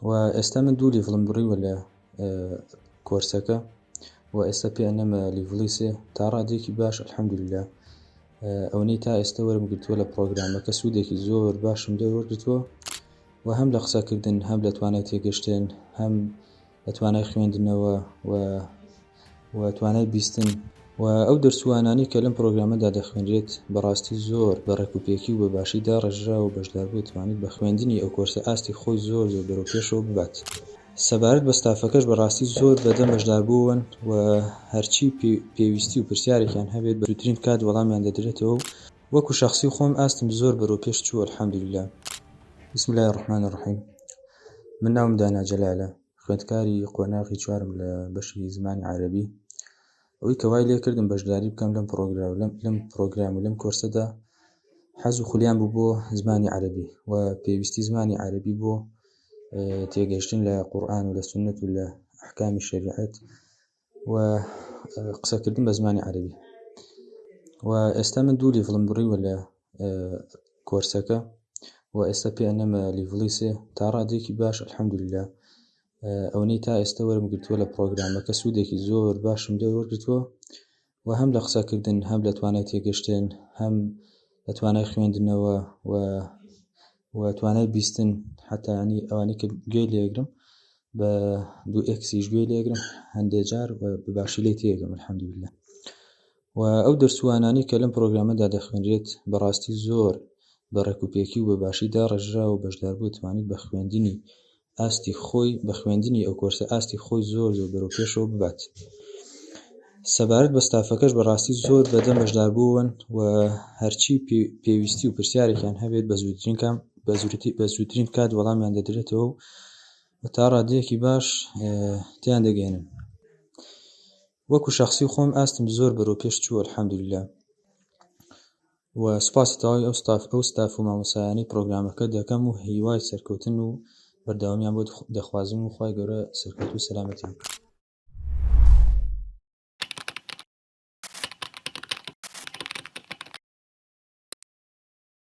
و ئێستا من دوو لیڤڵم بڕیوە لە کۆرسەکە و ئێستا پێئەنەمە لیڤڵی سێ تا ڕادێکی باش ئەلحەمدولillah ئەوەی تا ئێستا وەرم گرتووە لە پرۆگرامەکە سوودێکی زۆر باشم لێ وەرگرتووە و هەم لە قسەکردن هەم لە توانای تێگەشتن هەم لە توانای خوێندنەوە و توانای بیستن و ئەو دەرسوانانی کە لەم پرۆگرامەدا دەخوێنرێت بەڕاستی زۆر بە ڕێکوپێکی و بە باشیدا ڕێژرا و بەشداربوو توانیت بە خوێندنی ئەو کۆرسە ئاستی خۆی زۆر بەرەو پێشەوە ببات. سەبارەت بە ستافەکەش بەڕاستی زۆر بەدەم بەشداربوون و هەرچی پێویستی و پرسیارێکیان هەبێت بە زووترین کات وەڵامیان دەدرێتەوە. وەکو شەخسی خۆم ئاستم زۆر بەرەو پێش چووە الحەمدولillah. بسم الله الرحمن الرحیم. من ناوم دانا جەلالە، خوێندکاری قۆناغی چوارم لە بەشی زمانی عەرەبی. ئەوەی کە وای لێ کردم بەشداری بکەم لەم پرۆگرام و لەم کۆرسەدا حەز و خولیان بوو بۆ زمانی عەرەبی و پێویستی زمانی عەرەبی بۆ تێگەشتن لە قورئان و لە سونەت و لە ئەحکامی شەریعەت و قسەکردن بە زمانی عەرەبی. و ئێستا من دوو لیڤڵم بڕیوە لە کۆرسەکە و ئێستا پێئەنەمە لیڤڵی سێ تا ڕادێکی باش ئەلحەمدولillah ئەوەی تا ئێستا وەرم گرتووە لە پرۆگرامەکە سوودێکی زۆر باشم لێ وەرگرتووە و هەم لە قسەکردن هەم لە توانای تێگەشتن هەم لە توانای خوێندنەوە و توانای بیستن حتا ینی ئەوانەی کە گوێی لێگرم بە 2x گوێی لێگرم هەندێک جار بەباشی لێ تێگەم الحەمدولillah. و ئەو دەرسوانانی کە لەم پرۆگرامەدا دەخوێنرێت بەڕاستی زۆر بە ڕێکوپێکی و بە باشیدا ڕێژرا و بەشداربوو توانیت بە خوێندنی ئەو کۆرسە ئاستی خۆی زۆر بەرەو پێشەوە ببات. سەبارەت بە ستافەکەش بەڕاستی زۆر بەدەم بەشداربوون و هەرچی پێویستی و پرسیارێکیان هەبێت بە زووترین کات وەڵامیان دەدرێتەوە و تا ڕادەیەکی باش تیان دەگەێنن. وەکو شەخسی خۆم ئاستم زۆر بەرەو پێش چووە الحەمدولillah و سوپاسی تەواوی ئەو ستاف و مامۆستایانەی پرۆگرامەکە دەکەم و هیوای سەرکەوتن و بەردەوامیان بۆ دەخوازم و خوای گەورە سەرکەوتو و سەلامەتیان